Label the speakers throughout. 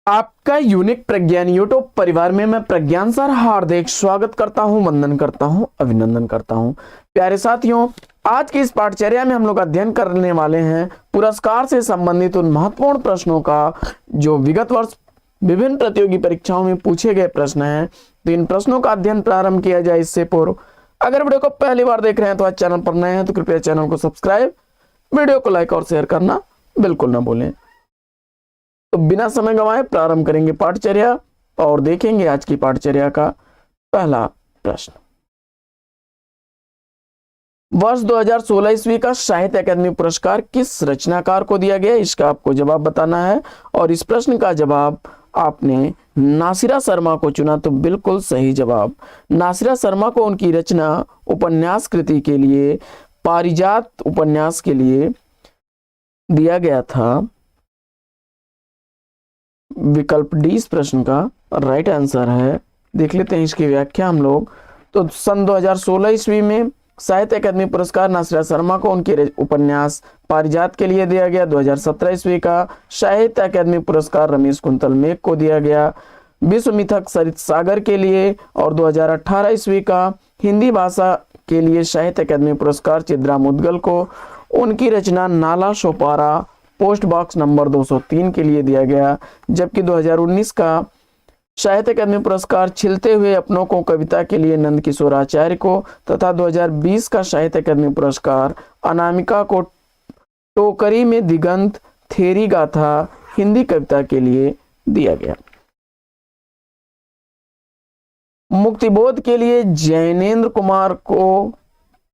Speaker 1: आपका यूनिक प्रज्ञान यूट्यूब परिवार में मैं प्रज्ञान सर हार्दिक स्वागत करता हूं, वंदन करता हूं, अभिनंदन करता हूं। प्यारे साथियों, आज की इस पाठचर्या में हम लोग अध्ययन करने वाले हैं पुरस्कार से संबंधित उन महत्वपूर्ण प्रश्नों का जो विगत वर्ष विभिन्न प्रतियोगी परीक्षाओं में पूछे गए प्रश्न हैं। तो इन प्रश्नों का अध्ययन प्रारंभ किया जाए इससे पूर्व अगर वीडियो को पहली बार देख रहे हैं तो आज चैनल पर नए हैं तो कृपया चैनल को सब्सक्राइब, वीडियो को लाइक और शेयर करना बिल्कुल ना भूलें। तो बिना समय गंवाए प्रारंभ करेंगे पाठचर्या और देखेंगे आज की पाठचर्या का पहला प्रश्न। वर्ष 2016 ईस्वी का साहित्य अकादमी पुरस्कार किस रचनाकार को दिया गया, इसका आपको जवाब बताना है। और इस प्रश्न का जवाब आपने नासिरा शर्मा को चुना तो बिल्कुल सही जवाब। नासिरा शर्मा को उनकी रचना उपन्यास कृति के लिए पारिजात उपन्यास के लिए दिया गया था। विकल्प डी इस प्रश्न का राइट आंसर है। देख लेते हैं इसकी व्याख्या हम लोग। तो सन 2016 ईस्वी में साहित्य अकादमी पुरस्कार नासिरा शर्मा को उनके उपन्यास पारिजात के लिए दिया गया। 2017 ईस्वी का साहित्य अकादमी पुरस्कार रमेश कुंतल मेघ को दिया गया विश्व मिथक सरित सागर के लिए। और 2018 ईस्वी का हिंदी भाषा के लिए साहित्य अकादमी पुरस्कार चित्रा मुदगल को उनकी रचना Nala Sopara post box number 203 के लिए दिया गया। जबकि 2019 का साहित्य अकादमी पुरस्कार छिलते हुए अपनों को कविता के लिए नंद किशोर आचार्य को तथा 2020 का साहित्य अकादमी पुरस्कार अनामिका को टोकरी में दिगंत थेरी गाथा हिंदी कविता के लिए दिया गया। मुक्तिबोध के लिए जैनेन्द्र कुमार को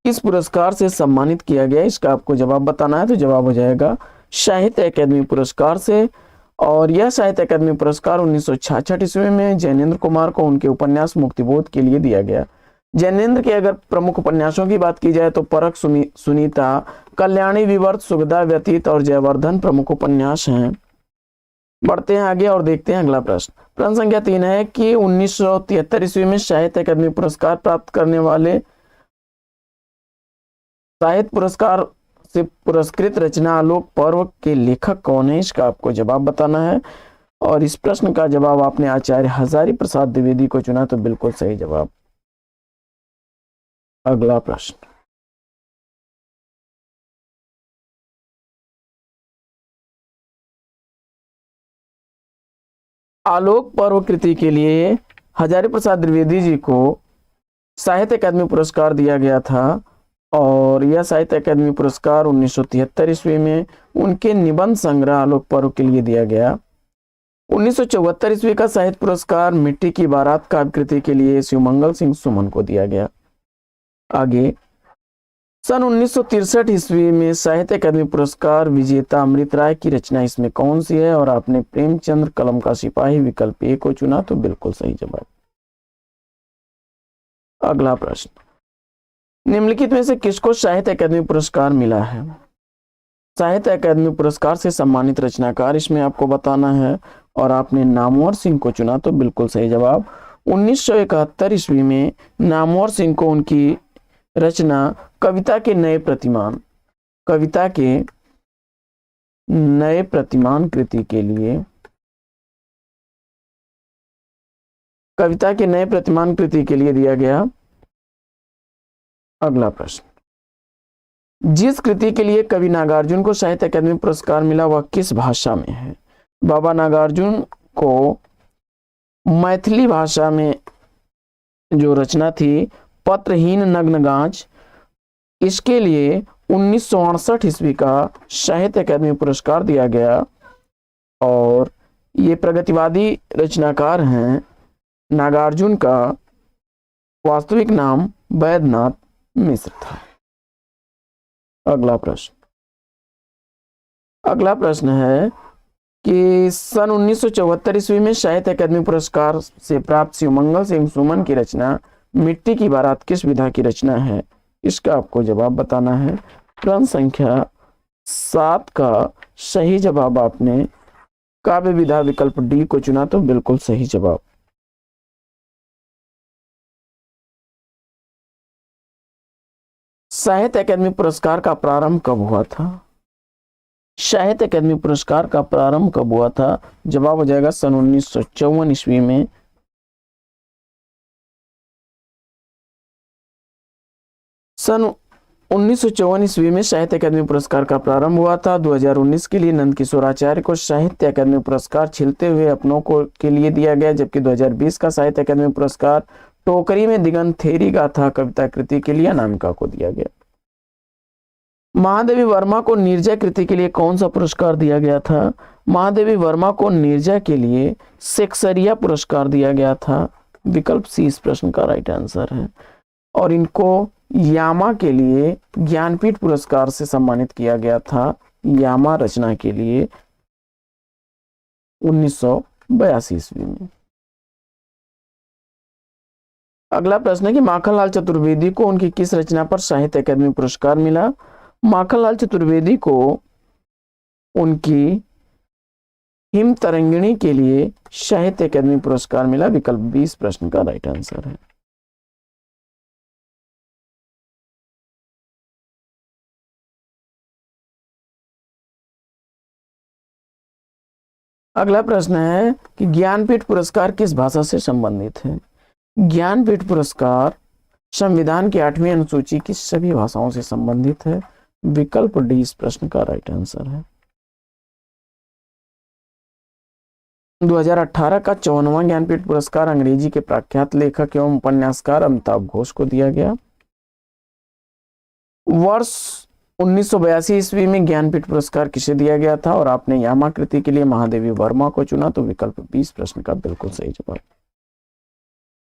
Speaker 1: किस पुरस्कार से सम्मानित किया गया, इसका आपको जवाब बताना है। तो जवाब हो जाएगा साहित्य अकादमी पुरस्कार से। और यह साहित्य अकादमी पुरस्कार 1966 ईस्वी में जैनेन्द्र कुमार को उनके उपन्यास मुक्तिबोध के लिए दिया गया। जैनेन्द्र के अगर प्रमुख उपन्यासों की बात की जाए तो परख सुनीता, कल्याणी विवर्त, सुगदा व्यतीत और जयवर्धन प्रमुख उपन्यास हैं। बढ़ते हैं आगे और देखते हैं अगला प्रश्न। प्रश्न संख्या 3 है कि 1973 ईस्वी में साहित्य अकादमी पुरस्कार प्राप्त करने वाले साहित्य पुरस्कार से पुरस्कृत रचना आलोक पर्व के लेखक कौन है, इसका आपको जवाब बताना है। और इस प्रश्न का जवाब आपने आचार्य हजारी प्रसाद द्विवेदी को चुना तो बिल्कुल सही जवाब। अगला प्रश्न। आलोक पर्व कृति के लिए हजारी प्रसाद द्विवेदी जी को साहित्य अकादमी पुरस्कार दिया गया था। और यह साहित्य अकादमी पुरस्कार 1973 ईस्वी में उनके निबंध संग्रह आलोक पर्व के लिए दिया गया। 1974 ईस्वी का साहित्य पुरस्कार मिट्टी की बारात काव्य कृति के लिए शिवमंगल सिंह सुमन को दिया गया। आगे सन 1963 ईस्वी में साहित्य अकादमी पुरस्कार विजेता अमृत राय की रचना इसमें कौन सी है, और आपने प्रेमचंद्र कलम का सिपाही विकल्प ए को चुना तो बिल्कुल सही जवाब। अगला प्रश्न। निम्नलिखित में से किसको साहित्य अकादमी पुरस्कार मिला है? साहित्य अकादमी पुरस्कार से सम्मानित रचनाकार इसमें आपको बताना है। और आपने नामवर सिंह को चुना तो बिल्कुल सही जवाब। 1971 ईस्वी में नामवर सिंह को उनकी रचना कविता के नए प्रतिमान कृति के लिए दिया गया। अगला प्रश्न। जिस कृति के लिए कवि नागार्जुन को साहित्य अकादमी पुरस्कार मिला वह किस भाषा में है? बाबा नागार्जुन को मैथिली भाषा में जो रचना थी पत्रहीन नग्नगांच, इसके लिए 1968 ईस्वी का साहित्य अकादमी पुरस्कार दिया गया। और ये प्रगतिवादी रचनाकार हैं। नागार्जुन का वास्तविक नाम वैद्यनाथ मिश्र था। अगला प्रश्न है कि सन 1974 ईस्वी में साहित्य अकादमी पुरस्कार से प्राप्त शिवमंगल सिंह सुमन की रचना मिट्टी की बारात किस विधा की रचना है, इसका आपको जवाब बताना है। प्रश्न संख्या 7 का सही जवाब आपने काव्य विधा विकल्प डी को चुना तो बिल्कुल सही जवाब। साहित्य अकादमी पुरस्कार का प्रारंभ कब हुआ था? साहित्य अकादमी पुरस्कार का प्रारंभ कब हुआ था? जवाब हो जाएगा सन 1954 ईस्वी में। सन 1954 ईस्वी में साहित्य अकादमी पुरस्कार का प्रारंभ हुआ था। 2019 के लिए नंद किशोर आचार्य को साहित्य अकादमी पुरस्कार छिलते हुए अपनों को के लिए दिया गया, जबकि 2020 का साहित्य अकादमी पुरस्कार टोकरी में दिगंत थेरी गाथा कविता कृति के लिए अनामिका को दिया गया। महादेवी वर्मा को नीरजा कृति के लिए कौन सा पुरस्कार दिया गया था? महादेवी वर्मा को नीरजा के लिए सेक्सरिया पुरस्कार दिया गया था। विकल्प सी इस प्रश्न का राइट आंसर है। और इनको यामा के लिए ज्ञानपीठ पुरस्कार से सम्मानित किया गया था, यामा रचना के लिए 1982 ईस्वी में। अगला प्रश्न है कि माखनलाल चतुर्वेदी को उनकी किस रचना पर साहित्य अकादमी पुरस्कार मिला? माखनलाल चतुर्वेदी को उनकी हिम तरंगिणी के लिए साहित्य अकादमी पुरस्कार मिला। विकल्प 20 प्रश्न का राइट आंसर है। अगला प्रश्न है कि ज्ञानपीठ पुरस्कार किस भाषा से संबंधित है? ज्ञानपीठ पुरस्कार संविधान की 8वीं अनुसूची की सभी भाषाओं से संबंधित है। विकल्प डी इस प्रश्न का राइट आंसर है। 2018 का 54वां ज्ञानपीठ पुरस्कार अंग्रेजी के प्रख्यात लेखक एवं उपन्यासकार अमिताभ घोष को दिया गया। वर्ष 1982 ईस्वी में ज्ञानपीठ पुरस्कार किसे दिया गया था? और आपने यामा कृति के लिए महादेवी वर्मा को चुना, तो विकल्प 20 प्रश्न का बिल्कुल सही जवाब।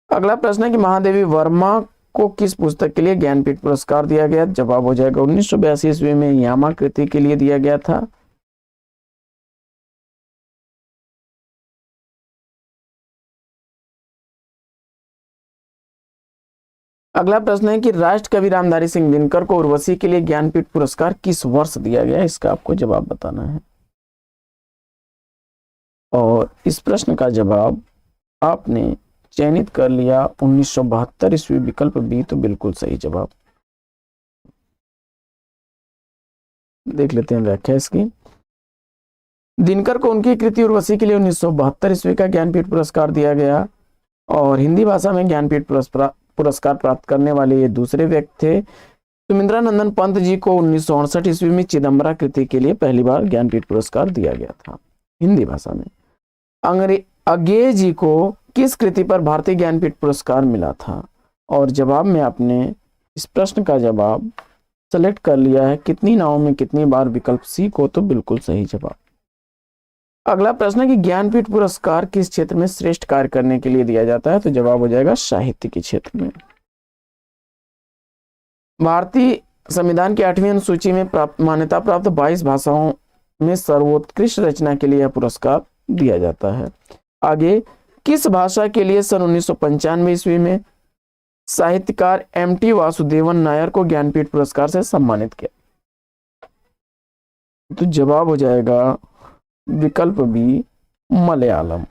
Speaker 1: अगला प्रश्न है कि महादेवी वर्मा को किस पुस्तक के लिए ज्ञानपीठ पुरस्कार दिया गया? जवाब हो जाएगा 1982 ईस्वी में यामा कृति के लिए दिया गया था। अगला प्रश्न है कि राष्ट्र कवि रामधारी सिंह दिनकर को उर्वशी के लिए ज्ञानपीठ पुरस्कार किस वर्ष दिया गया? इसका आपको जवाब बताना है। और इस प्रश्न का जवाब आपने चयनित कर लिया 1972 ईस्वी। विकल्प बी तो बिल्कुल सही जवाब। देख लेते हैं व्याख्या इसकी। दिनकर को उनकी कृति उर्वशी के लिए 1972 ईस्वी का ज्ञानपीठ पुरस्कार दिया गया और हिंदी भाषा में ज्ञानपीठ पुरस्कार प्राप्त करने वाले ये दूसरे व्यक्ति थे। सुमिंद्रानंदन पंत जी को 1968 ईस्वी में चिदम्बरा कृति के लिए पहली बार ज्ञानपीठ पुरस्कार दिया गया था हिंदी भाषा में। अज्ञेय जी को किस कृति पर भारतीय ज्ञानपीठ पुरस्कार मिला था? और जवाब में आपने इस प्रश्न का जवाब सेलेक्ट कर लिया है कितनी नावों में कितनी बार। विकल्प सी को तो बिल्कुल सही जवाब। अगला प्रश्न है कि ज्ञानपीठ पुरस्कार किस क्षेत्र में श्रेष्ठ कार्य करने के लिए दिया जाता है? तो जवाब हो जाएगा साहित्य के क्षेत्र में। भारतीय संविधान की 8वीं अनुसूची में मान्यता प्राप्त 22 भाषाओं में सर्वोत्कृष्ट रचना के लिए यह पुरस्कार दिया जाता है। आगे किस भाषा के लिए सन 1995 ईस्वी में साहित्यकार एम.टी. वासुदेवन नायर को ज्ञानपीठ पुरस्कार से सम्मानित किया? तो जवाब हो जाएगा विकल्प बी मलयालम।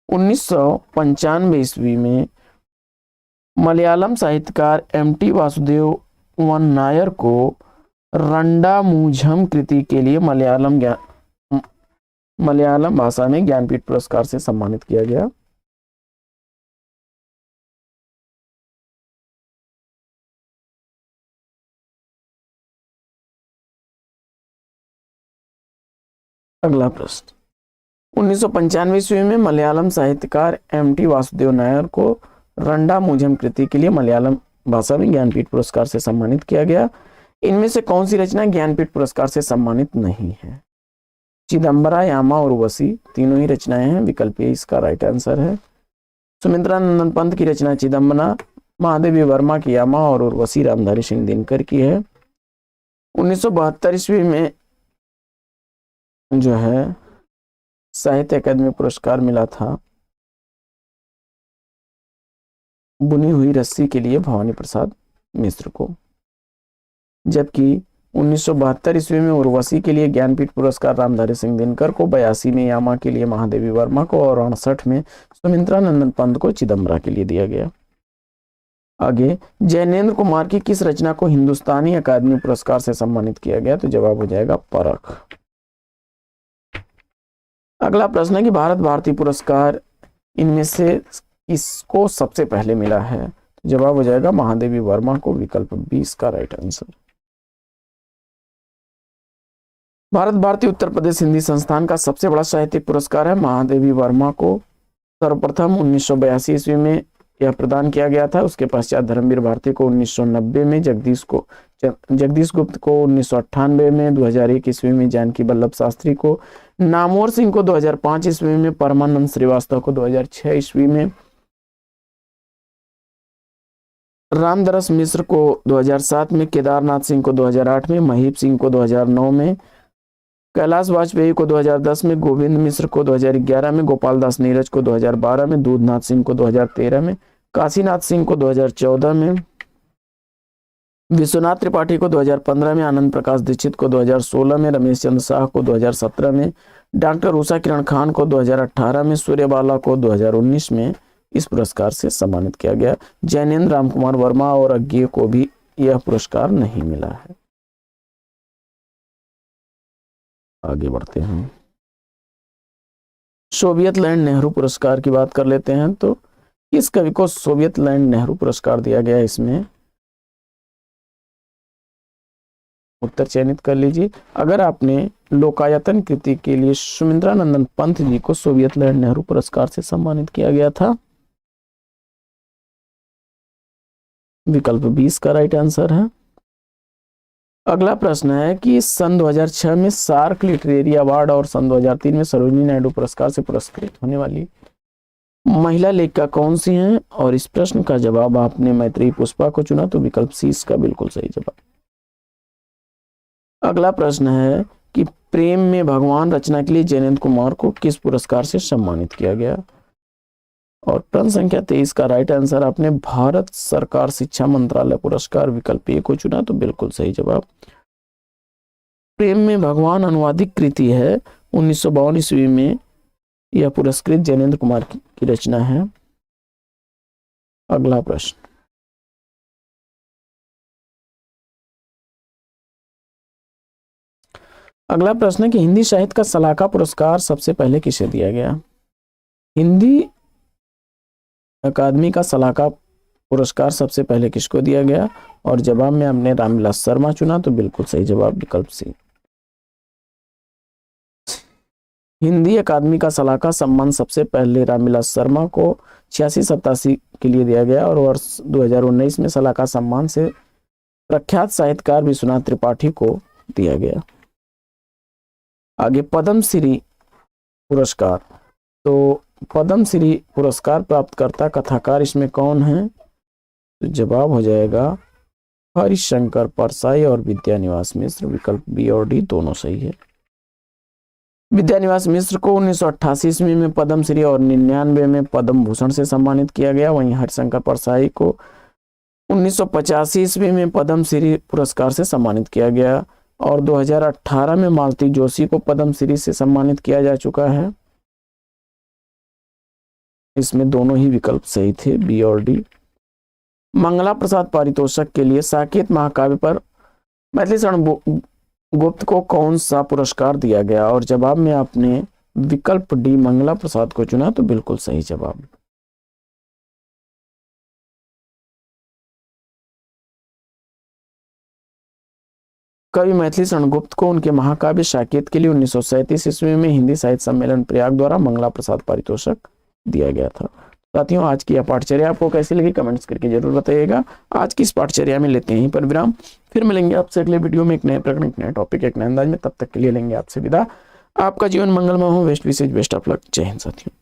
Speaker 1: 1995 ईस्वी में मलयालम साहित्यकार एम.टी. वासुदेवन नायर को रंडामुझम कृति के लिए मलयालम भाषा में ज्ञानपीठ पुरस्कार से सम्मानित किया गया। अगला प्रश्न 1995 ईस्वी में मलयालम साहित्यकार एम.टी. वासुदेव नायर को रंडामुझम कृति के लिए मलयालम भाषा में ज्ञानपीठ पुरस्कार से सम्मानित किया गया। इनमें से कौन सी रचना ज्ञानपीठ पुरस्कार से सम्मानित नहीं है? चिदम्बरा, यामा और उर्वशी तीनों ही रचनाएं हैं। विकल्प ए इसका राइट आंसर है। सुमिंद्रानंदन पंत की रचना चिदम्बरा, महादेवी वर्मा की यामा और उर्वशी रामधारी सिंह दिनकर की है। 1972 ईस्वी में जो है साहित्य अकादमी पुरस्कार मिला था बुनी हुई रस्सी के लिए भवानी प्रसाद मिश्र को, जबकि 1972 ईस्वी में उर्वशी के लिए ज्ञानपीठ पुरस्कार रामधारी सिंह दिनकर को, 82 में यामा के लिए महादेवी वर्मा को और 68 में सुमिंद्रानंदन पंत को चिदम्बरा के लिए दिया गया। आगे जैनेन्द्र कुमार की किस रचना को हिंदुस्तानी अकादमी पुरस्कार से सम्मानित किया गया? तो जवाब हो जाएगा परख। अगला प्रश्न है कि भारत भारती पुरस्कार इनमें से किसको सबसे पहले मिला है? जवाब हो जाएगा महादेवी वर्मा को, विकल्प 20 का राइट आंसर। भारत भारती उत्तर प्रदेश हिंदी संस्थान का सबसे बड़ा साहित्यिक पुरस्कार है महादेवी वर्मा को। सर्वप्रथम 1982 ईस्वी में यह प्रदान किया गया था। उसके पश्चात धर्मवीर भारती को 1990 में, जगदीश गुप्त को 1998 में, 2001 ईस्वी में जानकी वल्लभ शास्त्री को, नामवर सिंह को 2005 ईस्वी में, परमानंद श्रीवास्तव को 2006 ईस्वी में, रामदरस मिश्र को 2007 में, केदारनाथ सिंह को 2008 में, महीप सिंह को 2009 में, कैलाश वाजपेयी को 2010 में, गोविंद मिश्र को 2011 में, गोपाल दास नीरज को 2012 में, दूधनाथ सिंह को 2013 में, काशीनाथ सिंह को 2014 में, विश्वनाथ त्रिपाठी को 2015 में, आनंद प्रकाश दीक्षित को 2016 में, रमेश चंद्र शाह को 2017 में, डॉक्टर उषा किरण खान को 2018 में, सूर्यबाला को 2019 में इस पुरस्कार से सम्मानित किया गया। जैनेन्द्र रामकुमार वर्मा और अज्ञे को भी यह पुरस्कार नहीं मिला है। आगे बढ़ते हैं, सोवियत लैंड नेहरू पुरस्कार की बात कर लेते हैं। तो किस कवि को सोवियत लैंड नेहरू पुरस्कार दिया गया? इसमें उत्तर चयनित कर लीजिए। अगर आपने लोकायतन कृति के लिए सुमिंद्रानंदन पंत जी को सोवियत लैंड नेहरू पुरस्कार से सम्मानित किया गया था, विकल्प 20 का राइट आंसर है। अगला प्रश्न है कि सन 2006 में सार्क लिटरेरी अवार्ड और सन 2003 में सरोजिनी नायडू पुरस्कार से पुरस्कृत होने वाली महिला लेखिका कौन सी हैं? और इस प्रश्न का जवाब आपने मैत्रेयी पुष्पा को चुना, तो विकल्प सी इसका बिल्कुल सही जवाब। अगला प्रश्न है कि प्रेम में भगवान रचना के लिए जयंत कुमार को किस पुरस्कार से सम्मानित किया गया? और प्रश्न संख्या 23 का राइट आंसर आपने भारत सरकार शिक्षा मंत्रालय पुरस्कार, विकल्प ए को चुना, तो बिल्कुल सही जवाब। प्रेम में भगवान अनुवादिक कृति है, 1952 ईस्वी में यह पुरस्कृत जयेंद्र कुमार की रचना है। अगला प्रश्न, अगला प्रश्न है कि हिंदी साहित्य का सलाहकार पुरस्कार सबसे पहले किसे दिया गया? हिंदी अकादमी का सलाहकार पुरस्कार सबसे पहले किसको दिया गया? और जवाब में हमने रामविलास शर्मा चुना, तो बिल्कुल सही जवाब विकल्प सी। हिंदी अकादमी का सलाहकार सम्मान सबसे पहले रामविलास शर्मा को 86-87 के लिए दिया गया और वर्ष 2019 में सलाहकार सम्मान से प्रख्यात साहित्यकार विश्वनाथ त्रिपाठी को दिया गया। आगे पद्मश्री पुरस्कार, तो पद्मश्री पुरस्कार प्राप्तकर्ता कथाकार इसमें कौन है? तो जवाब हो जाएगा हरिशंकर परसाई और विद्यानिवास मिश्र, विकल्प बी और डी दोनों सही है। विद्यानिवास मिश्र को 1988 ईस्वी में पद्मश्री और 99 में पद्म भूषण से सम्मानित किया गया। वहीं हरिशंकर परसाई को 1985 ईस्वी में पद्मश्री पुरस्कार से सम्मानित किया गया और 2018 में मालती जोशी को पद्मश्री से सम्मानित किया जा चुका है। इसमें दोनों ही विकल्प सही थे, बी और डी। मंगला प्रसाद पारितोषिक के लिए साकेत महाकाव्य पर मैथिली शरण गुप्त को कौन सा पुरस्कार दिया गया? और जवाब में आपने विकल्प डी मंगला प्रसाद को चुना, तो बिल्कुल सही जवाब। कवि मैथिली शरण गुप्त को उनके महाकाव्य साकेत के लिए 1937 ईस्वी में हिंदी साहित्य सम्मेलन प्रयाग द्वारा मंगला प्रसाद पारितोषिक दिया गया था। साथियों, आज की यह पाठचर्या आपको कैसी लगी कमेंट्स करके जरूर बताइएगा। आज की इस पाठचर्या में लेते हैं यहीं पर विराम, फिर मिलेंगे आपसे अगले वीडियो में एक नए प्रकरण, एक नए टॉपिक, एक नए अंदाज में। तब तक के लिए लेंगे आपसे विदा। आपका जीवन मंगलमय हो। Best wishes, best of luck. जय हिंद साथियों।